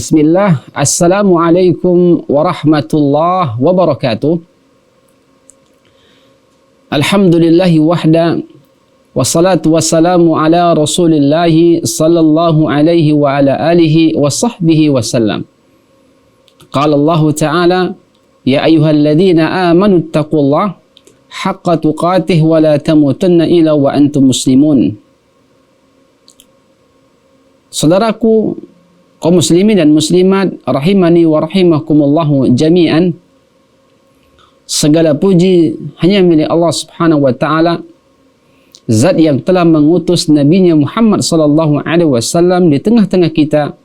Bismillah, Assalamualaikum warahmatullahi wabarakatuh. Alhamdulillahi wahda, wassalatu wassalamu ala rasulillahi sallallahu alaihi wa ala alihi wa sahbihi wasallam. Qala Allah Ta'ala, ya ayyuhalladzina amanu attaqullah haqqa tuqatih wa la tamutunna illa wa antum muslimun. Saudaraku, kaum muslimin dan muslimat rahimani wa rahimakumullahu jami'an, segala puji hanya milik Allah Subhanahu wa taala, zat yang telah mengutus nabinya Muhammad sallallahu alaihi wasallam di tengah-tengah kita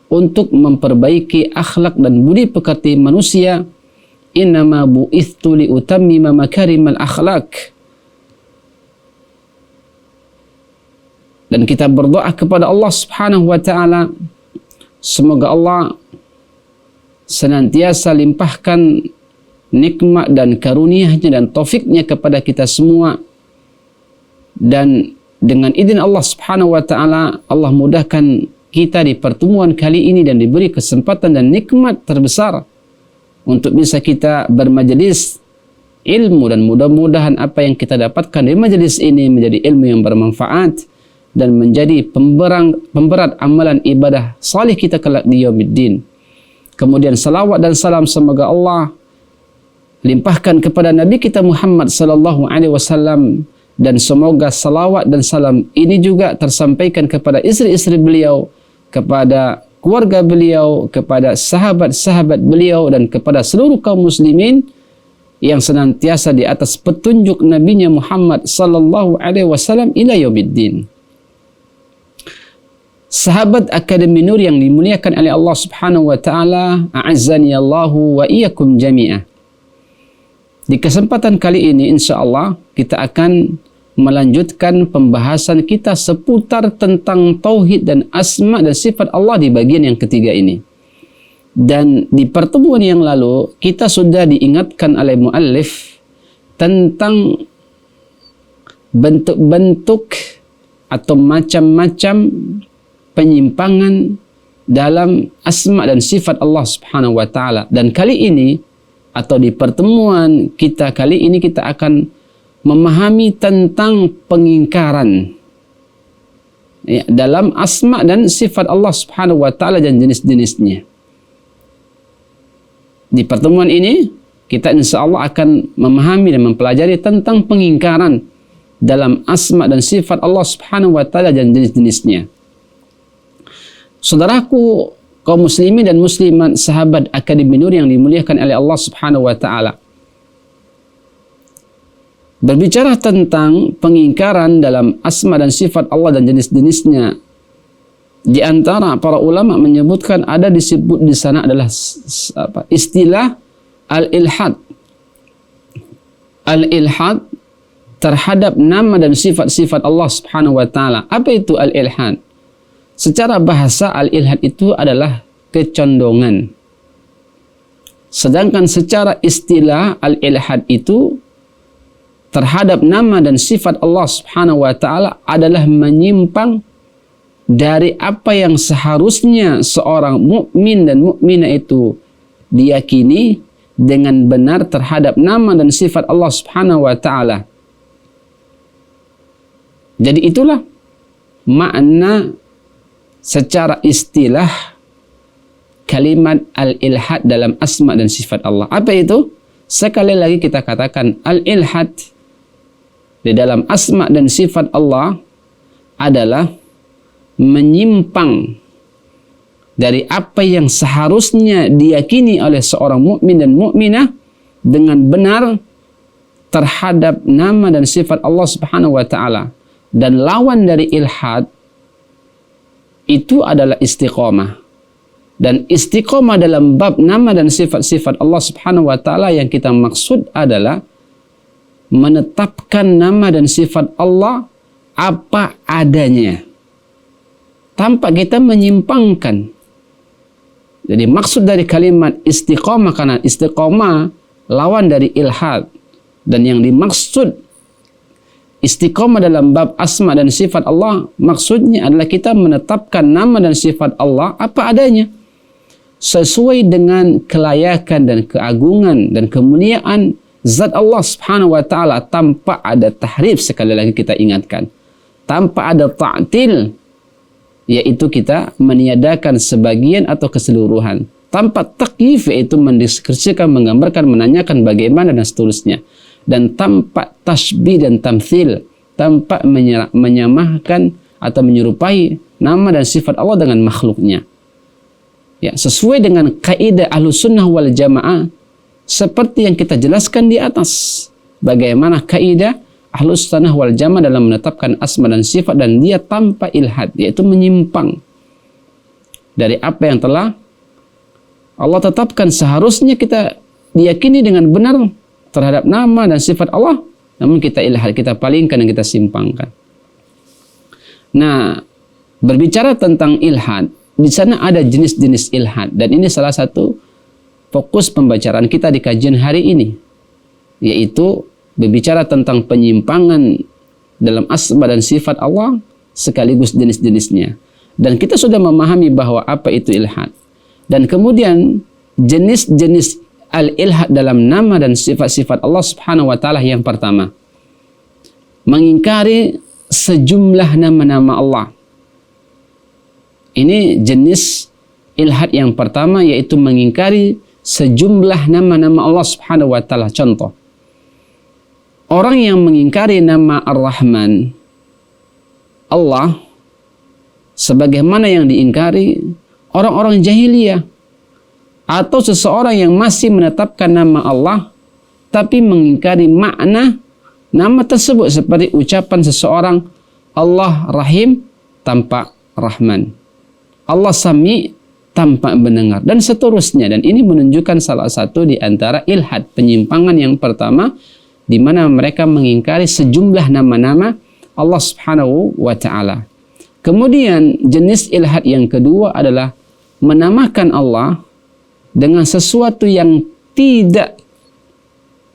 untuk memperbaiki akhlak dan budi pekerti manusia. Innama bu'ithtu li utammima makarimal akhlak. Dan kita berdoa kepada Allah Subhanahu wa taala, semoga Allah senantiasa limpahkan nikmat dan karunia-Nya dan taufiknya kepada kita semua. Dan dengan izin Allah Subhanahu wa taala, Allah mudahkan kita di pertemuan kali ini dan diberi kesempatan dan nikmat terbesar untuk bisa kita bermajelis ilmu, dan mudah-mudahan apa yang kita dapatkan di majelis ini menjadi ilmu yang bermanfaat dan menjadi pemberat amalan ibadah salih kita kelak di yaumiddin. Kemudian salawat dan salam semoga Allah limpahkan kepada Nabi kita Muhammad sallallahu alaihi wasallam, dan semoga salawat dan salam ini juga tersampaikan kepada istri-istri beliau, kepada keluarga beliau, kepada sahabat-sahabat beliau, dan kepada seluruh kaum muslimin yang senantiasa di atas petunjuk Nabinya Muhammad sallallahu alaihi wasallam ila yaumiddin. Sahabat Akademi Nur yang dimuliakan oleh Allah Subhanahu wa taala, a'azzani Allahu wa iyyakum jami'ah. Di kesempatan kali ini insyaallah kita akan melanjutkan pembahasan kita seputar tentang tauhid dan asma dan sifat Allah di bagian yang ketiga ini. Dan di pertemuan yang lalu kita sudah diingatkan oleh muallif tentang bentuk-bentuk atau macam-macam penyimpangan dalam asma dan sifat Allah Subhanahu wa taala. Dan kali ini atau di pertemuan kita kali ini kita akan memahami tentang pengingkaran ya, dalam asma dan sifat Allah Subhanahu wa taala dan jenis-jenisnya. Di pertemuan ini kita insyaallah akan memahami dan mempelajari tentang pengingkaran dalam asma dan sifat Allah Subhanahu wa taala dan jenis-jenisnya. Saudaraku, kaum muslimin dan muslimat sahabat Akademi Nur yang dimuliakan oleh Allah Subhanahu wa taala, berbicara tentang pengingkaran dalam asma dan sifat Allah dan jenis-jenisnya, di antara para ulama menyebutkan ada disebut di sana adalah istilah al-ilhad. Al-ilhad terhadap nama dan sifat-sifat Allah Subhanahu wa taala. Apa itu al-ilhad? Secara bahasa al-ilhad itu adalah kecondongan. Sedangkan secara istilah al-ilhad itu terhadap nama dan sifat Allah Subhanahu wa taala adalah menyimpang dari apa yang seharusnya seorang mukmin dan mukminah itu diyakini dengan benar terhadap nama dan sifat Allah Subhanahu wa taala. Jadi itulah makna secara istilah kalimat al-ilhad dalam asma dan sifat Allah. Apa itu? Sekali lagi kita katakan al-ilhad di dalam asma dan sifat Allah adalah menyimpang dari apa yang seharusnya diyakini oleh seorang mukmin dan mukminah dengan benar terhadap nama dan sifat Allah Subhanahu wa taala. Dan lawan dari ilhad itu adalah istiqamah. Dan istiqamah dalam bab nama dan sifat-sifat Allah Subhanahu wa taala yang kita maksud adalah menetapkan nama dan sifat Allah apa adanya, tanpa kita menyimpangkan. Jadi maksud dari kalimat istiqamah, karena istiqamah lawan dari ilhad, dan yang dimaksud istiqamah dalam bab asma dan sifat Allah maksudnya adalah kita menetapkan nama dan sifat Allah apa adanya, sesuai dengan kelayakan dan keagungan dan kemuliaan zat Allah Subhanahu wa taala, tanpa ada tahrif. Sekali lagi kita ingatkan, tanpa ada ta'til, yaitu kita meniadakan sebagian atau keseluruhan, tanpa takyif, yaitu mendeskripsikan, menggambarkan, menanyakan bagaimana dan seterusnya, dan tanpa tasbih dan tamthil, tanpa menyamakan atau menyerupai nama dan sifat Allah dengan makhluknya. Ya, sesuai dengan kaidah Ahlussunnah wal Jamaah seperti yang kita jelaskan di atas. Bagaimana kaidah Ahlussunnah wal Jamaah dalam menetapkan asma dan sifat, dan dia tanpa ilhad, yaitu menyimpang dari apa yang telah Allah tetapkan. Seharusnya kita diyakini dengan benar terhadap nama dan sifat Allah, namun kita ilhad, kita palingkan dan kita simpangkan. Nah, berbicara tentang ilhad, di sana ada jenis-jenis ilhad, dan ini salah satu fokus pembicaraan kita di kajian hari ini, yaitu berbicara tentang penyimpangan dalam asma dan sifat Allah sekaligus jenis-jenisnya. Dan kita sudah memahami bahwa apa itu ilhad. Dan kemudian jenis-jenis al-ilhad dalam nama dan sifat-sifat Allah Subhanahu wa taala. Yang pertama, mengingkari sejumlah nama-nama Allah. Ini jenis ilhad yang pertama, yaitu mengingkari sejumlah nama-nama Allah Subhanahu wa taala. Contoh, orang yang mengingkari nama Ar-Rahman Allah sebagaimana yang diingkari orang-orang jahiliyah, atau seseorang yang masih menetapkan nama Allah tapi mengingkari makna nama tersebut, seperti ucapan seseorang Allah Rahim tanpa Rahman, Allah Sami tanpa mendengar, dan seterusnya. Dan ini menunjukkan salah satu di antara ilhad, penyimpangan yang pertama, di mana mereka mengingkari sejumlah nama-nama Allah Subhanahu wa taala. Kemudian jenis ilhad yang kedua adalah menamakan Allah dengan sesuatu yang tidak,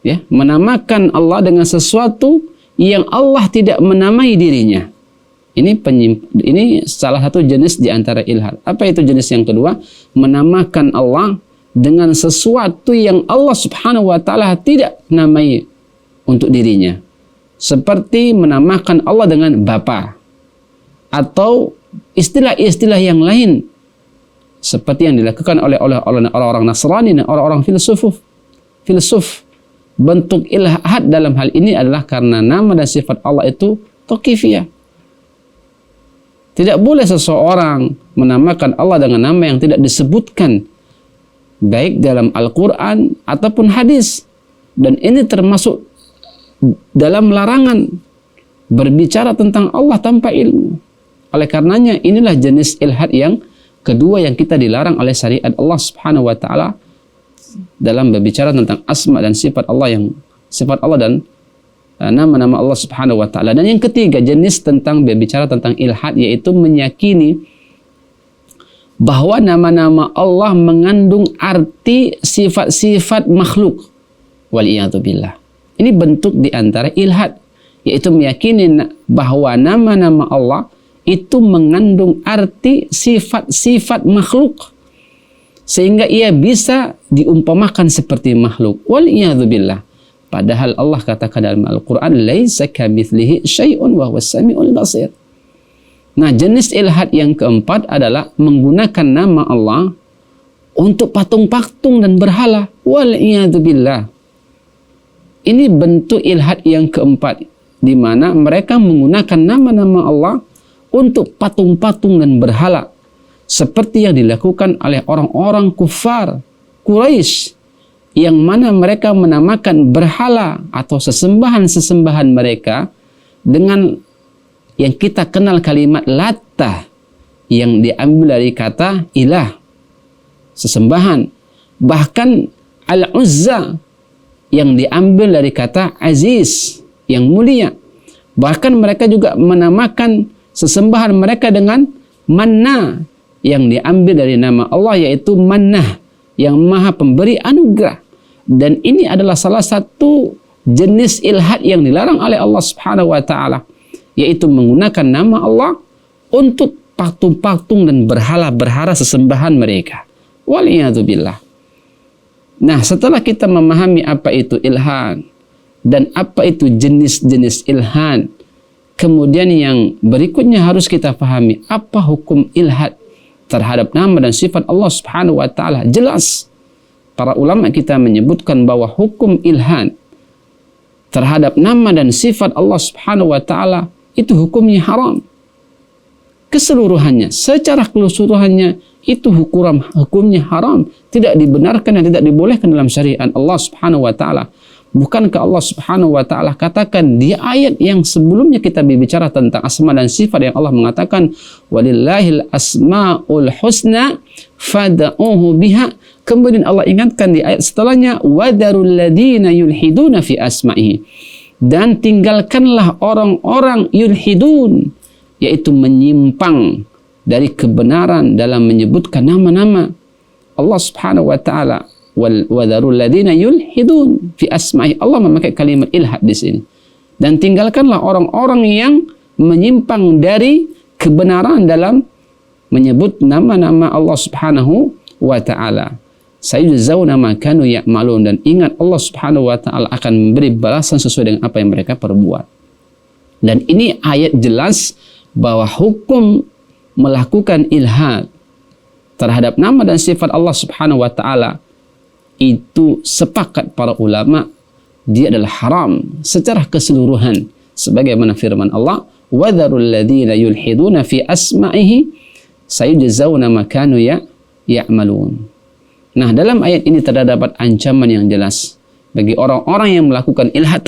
ya, menamakan Allah dengan sesuatu yang Allah tidak menamai dirinya. Ini salah satu jenis di antara ilhad. Apa itu jenis yang kedua? Menamakan Allah dengan sesuatu yang Allah Subhanahu wa taala tidak namai untuk dirinya. Seperti menamakan Allah dengan Bapa, atau istilah-istilah yang lain seperti yang dilakukan oleh orang-orang Nasrani dan orang-orang filsuf. Bentuk ilhad dalam hal ini adalah karena nama dan sifat Allah itu tauqifiyah. Tidak boleh seseorang menamakan Allah dengan nama yang tidak disebutkan baik dalam Al-Quran ataupun hadis. Dan ini termasuk dalam larangan berbicara tentang Allah tanpa ilmu. Oleh karenanya inilah jenis ilhad yang kedua yang kita dilarang oleh syariat Allah Subhanahu wa taala dalam berbicara tentang asma dan sifat Allah, yang sifat Allah dan nama-nama Allah Subhanahu wa taala. Dan yang ketiga jenis tentang berbicara tentang ilhad, yaitu meyakini bahwa nama-nama Allah mengandung arti sifat-sifat makhluk. Waliyadzubillah. Ini bentuk di antara ilhad, yaitu meyakini bahwa nama-nama Allah itu mengandung arti sifat-sifat makhluk, sehingga ia bisa diumpamakan seperti makhluk. Waliyadzubillah. Padahal Allah katakan dalam Al-Quran, laisa kamitslihi syai'un wa huwas samiul basir. Nah, jenis ilhad yang keempat adalah menggunakan nama Allah untuk patung-patung dan berhala. Wal'iyadzubillah. Ini bentuk ilhad yang keempat, di mana mereka menggunakan nama-nama Allah untuk patung-patung dan berhala, seperti yang dilakukan oleh orang-orang kufar Quraisy, yang mana mereka menamakan berhala atau sesembahan-sesembahan mereka dengan yang kita kenal kalimat Latta, yang diambil dari kata ilah, sesembahan. Bahkan Al-Uzza yang diambil dari kata Aziz, yang mulia. Bahkan mereka juga menamakan sesembahan mereka dengan Manna, yang diambil dari nama Allah, yaitu Mannah, yang maha pemberi anugerah. Dan ini adalah salah satu jenis ilhad yang dilarang oleh Allah Subhanahu wa taala, yaitu menggunakan nama Allah untuk patung-patung dan berhala-berhala sesembahan mereka. Waliyadzubillah. Nah, setelah kita memahami apa itu ilhad dan apa itu jenis-jenis ilhad, kemudian yang berikutnya harus kita pahami apa hukum ilhad terhadap nama dan sifat Allah Subhanahu wa taala. Jelas para ulama kita menyebutkan bahwa hukum ilhad terhadap nama dan sifat Allah Subhanahu wa taala itu hukumnya haram. Keseluruhannya, secara keseluruhannya itu hukumnya haram, tidak dibenarkan dan tidak dibolehkan dalam syariat Allah Subhanahu wa taala. Bukankah Allah Subhanahu wa taala katakan di ayat yang sebelumnya kita berbicara tentang asma dan sifat yang Allah mengatakan walillahil asmaul husna fad'uhu biha. Kemudian Allah ingatkan di ayat setelahnya wadarul ladina yulhiduna fi asma'ihi. Dan tinggalkanlah orang-orang yulhidun, yaitu menyimpang dari kebenaran dalam menyebutkan nama-nama Allah Subhanahu wa taala. Wadharul ladina yulhidun fi asma'i. Allah memakai kalimat ilhad di sini. Dan tinggalkanlah orang-orang yang menyimpang dari kebenaran dalam menyebut nama-nama Allah Subhanahu wa taala. Sayujzauna ma kanu ya'malun. Dan ingat Allah Subhanahu wa taala akan memberi balasan sesuai dengan apa yang mereka perbuat. Dan ini ayat jelas bahwa hukum melakukan ilhad terhadap nama dan sifat Allah Subhanahu wa taala itu sepakat para ulama dia adalah haram secara keseluruhan, sebagaimana firman Allah wadharul ladzina yulhiduna fi asma'ihi sayujzauna ma kanu ya'malun. Nah, dalam ayat ini terdapat ancaman yang jelas bagi orang-orang yang melakukan ilhad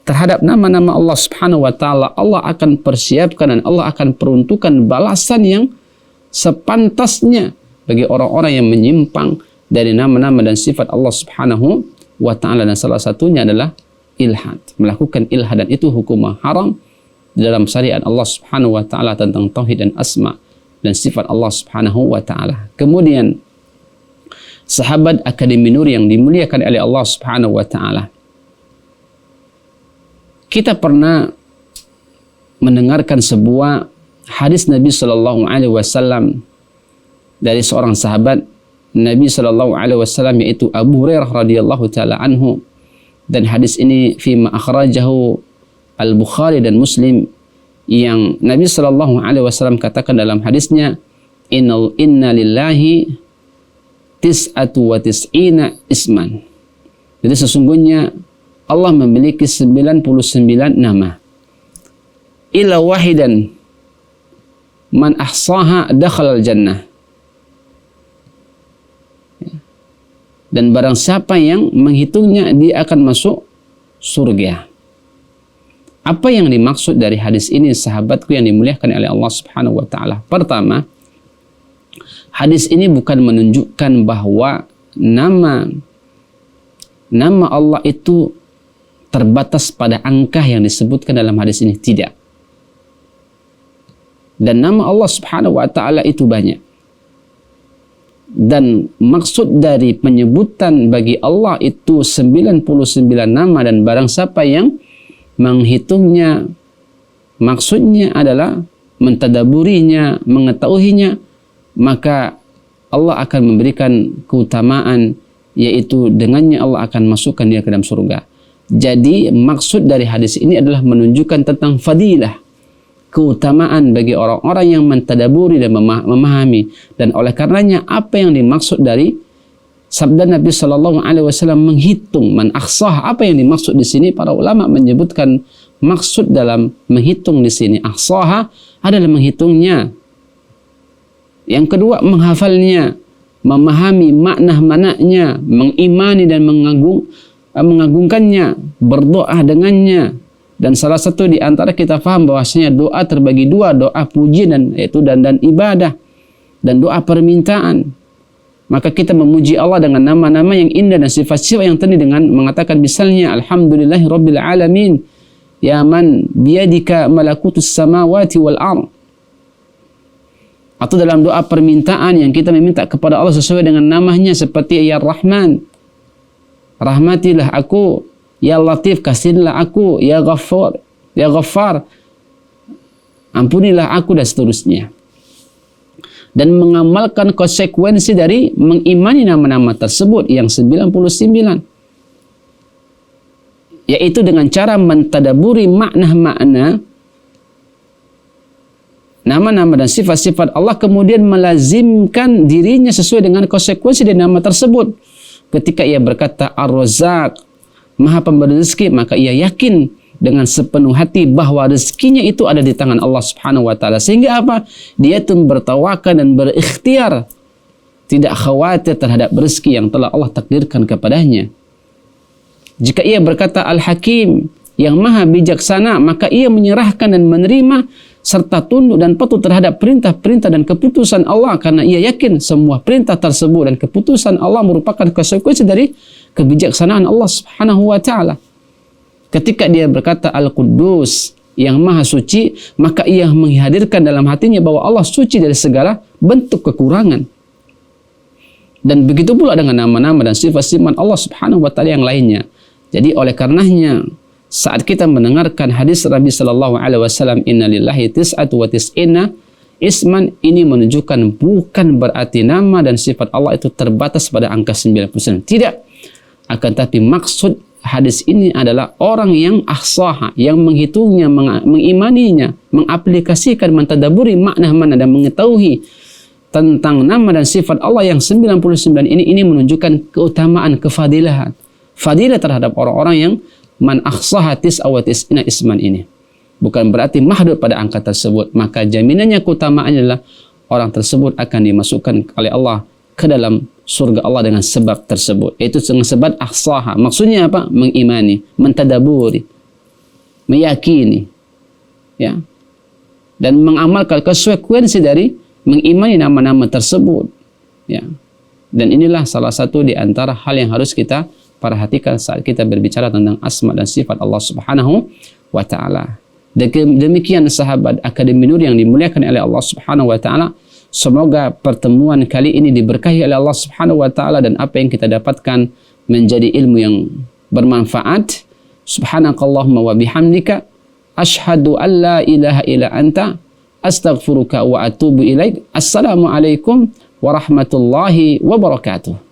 terhadap nama-nama Allah Subhanahu wa taala. Allah akan persiapkan dan Allah akan peruntukan balasan yang sepantasnya bagi orang-orang yang menyimpang dari nama-nama dan sifat Allah Subhanahu wa taala, dan salah satunya adalah ilhad. Melakukan ilhad, dan itu hukum haram dalam syariat Allah Subhanahu wa taala tentang tauhid dan asma dan sifat Allah Subhanahu wa taala. Kemudian sahabat Akademi Nur yang dimuliakan oleh Allah Subhanahu wa taala, kita pernah mendengarkan sebuah hadis Nabi sallallahu alaihi wasallam dari seorang sahabat Nabi sallallahu alaihi wasallam, yaitu Abu Hurairah radhiyallahu taala anhu, dan hadis ini fima akhrajahu Al-Bukhari dan Muslim, yang Nabi sallallahu alaihi wasallam katakan dalam hadisnya inna lillahi tis'atu wa tis'ina isman. Jadi sesungguhnya Allah memiliki 99 nama. Illa wahidan man ahsaha dakhalal jannah. Dan barang siapa yang menghitungnya, dia akan masuk surga. Apa yang dimaksud dari hadis ini, sahabatku yang dimuliakan oleh Allah Subhanahu wa taala? Pertama, hadis ini bukan menunjukkan bahwa nama Allah itu terbatas pada angka yang disebutkan dalam hadis ini. Tidak. Dan nama Allah Subhanahu wa taala itu banyak. Dan maksud dari penyebutan bagi Allah itu 99 nama, dan barang siapa yang menghitungnya, maksudnya adalah mentadaburinya, mengetahuinya, maka Allah akan memberikan keutamaan, yaitu dengannya Allah akan masukkan dia ke dalam surga. Jadi maksud dari hadis ini adalah menunjukkan tentang fadilah, keutamaan bagi orang-orang yang mentadaburi dan memahami. Dan oleh karenanya apa yang dimaksud dari sabda Nabi sallallahu alaihi wasallam menghitung, man ahsah, apa yang dimaksud di sini? Para ulama menyebutkan maksud dalam menghitung di sini ahsaha adalah menghitungnya. Yang kedua, menghafalnya, memahami makna-maknanya, mengimani dan mengagungkannya, berdoa dengannya. Dan salah satu di antara kita faham bahwasanya doa terbagi dua, doa puji dan ibadah, dan doa permintaan. Maka kita memuji Allah dengan nama-nama yang indah dan sifat-sifat yang tadi dengan mengatakan misalnya alhamdulillahi rabbil alamin, ya man biyadika malakutus samawati wal ardh. Atau dalam doa permintaan yang kita meminta kepada Allah sesuai dengan namanya, seperti ya Rahman, rahmatilah aku, ya Latif, kasihlah aku, ya Ghaffar, ampunilah aku, dan seterusnya. dan mengamalkan konsekuensi dari mengimani nama-nama tersebut yang 99, yaitu dengan cara mentadaburi makna-makna nama-nama dan sifat-sifat Allah, kemudian melazimkan dirinya sesuai dengan konsekuensi dari nama tersebut. Ketika ia berkata Ar-Razzaq, Maha Pemberi rezeki, maka ia yakin dengan sepenuh hati bahwa rezekinya itu ada di tangan Allah Subhanahu wa taala. Sehingga apa? Dia itu bertawakal dan berikhtiar, tidak khawatir terhadap rezeki yang telah Allah takdirkan kepadanya. Jika ia berkata Al-Hakim, yang maha bijaksana, maka ia menyerahkan dan menerima serta tunduk dan patuh terhadap perintah-perintah dan keputusan Allah, karena ia yakin semua perintah tersebut dan keputusan Allah merupakan konsekuensi dari kebijaksanaan Allah Subhanahu wa taala. Ketika dia berkata Al-Quddus, yang maha suci, maka ia menghadirkan dalam hatinya bahwa Allah suci dari segala bentuk kekurangan. Dan begitu pula dengan nama-nama dan sifat-sifat Allah Subhanahu wa taala yang lainnya. Jadi oleh karenanya, saat kita mendengarkan hadis Nabi sallallahu alaihi wasallam, inna lillahi tis'atu wa tis'ina isman, ini menunjukkan bukan berarti nama dan sifat Allah itu terbatas pada angka 99. Tidak. Akan tetapi maksud hadis ini adalah orang yang ahsaha, yang menghitungnya, mengimaninya, mengaplikasikan, mentadaburi makna-makna dan mengetahui tentang nama dan sifat Allah yang 99 ini menunjukkan keutamaan, kefadilahan, fadilah terhadap orang-orang yang man ahsaha tis'a wa tis'ina isman ini. Bukan berarti mahdud pada angka tersebut, maka jaminannya, keutamaannya adalah orang tersebut akan dimasukkan oleh Allah ke dalam surga Allah dengan sebab tersebut, yaitu dengan sebab ahsaha. Maksudnya apa? Mengimani, mentadaburi, meyakini, ya, dan mengamalkan konsekuensi dari mengimani nama-nama tersebut, ya. Dan inilah salah satu di antara hal yang harus kita perhatikan saat kita berbicara tentang asma dan sifat Allah Subhanahu wa taala. Demikian sahabat Akademi Nur yang dimuliakan oleh Allah Subhanahu wa taala. Semoga pertemuan kali ini diberkahi oleh Allah Subhanahu wa taala dan apa yang kita dapatkan menjadi ilmu yang bermanfaat. Subhanakallahumma wa bihamdika asyhadu an la ilaha illa anta astaghfiruka wa atubu ilaik. Assalamualaikum warahmatullahi wabarakatuh.